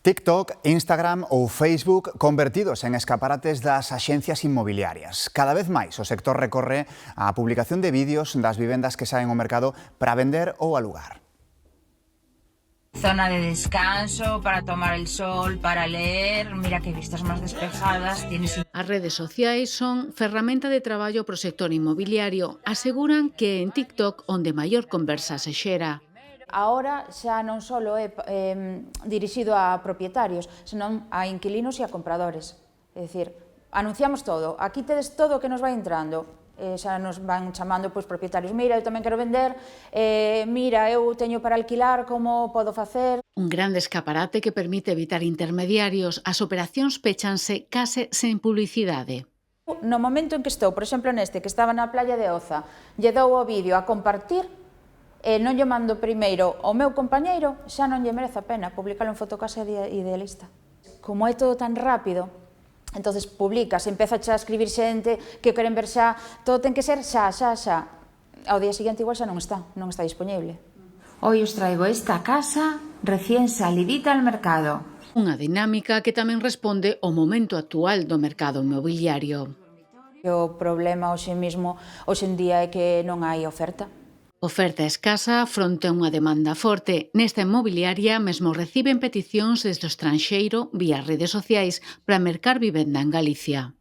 TikTok, Instagram ou Facebook convertidos en escaparates das axencias inmobiliarias. Cada vez máis o sector recorre á publicación de vídeos das vivendas que saen ao mercado para vender ou alugar. Zona de descanso, para tomar el sol, para leer, mira que vistas máis despejadas tienes. As redes sociais son ferramenta de traballo pro sector inmobiliario. Aseguran que en TikTok onde maior conversa se xera. Ahora xa non só é dirixido a propietarios, senón a inquilinos e a compradores. É dicir, anunciamos todo, aquí tedes todo o que nos vai entrando. Xa nos van chamando propietarios, mira, eu tamén quero vender, mira, eu teño para alquilar, como podo facer? Un grande escaparate que permite evitar intermediarios. As operacións péchanse case sen publicidade. No momento en que estou, por exemplo neste, que estaba na playa de Oza, lle dou o vídeo a compartir, non lle mando primeiro ao meu compañeiro, xa non lle merece a pena publicalo en Fotocasa Idealista. Como é todo tan rápido, entonces publicas, empeza xa a escribir xente que queren ver xa, todo ten que ser xa. Ao día seguinte igual xa non está disponible. Hoy os traigo esta casa recién salidita al mercado. Unha dinámica que tamén responde ao momento actual do mercado inmobiliario. O problema hoxe en día é que non hai oferta. Oferta escasa fronte a unha demanda forte. Nesta inmobiliaria mesmo reciben peticións desde o estranxeiro vía redes sociais para mercar vivenda en Galicia.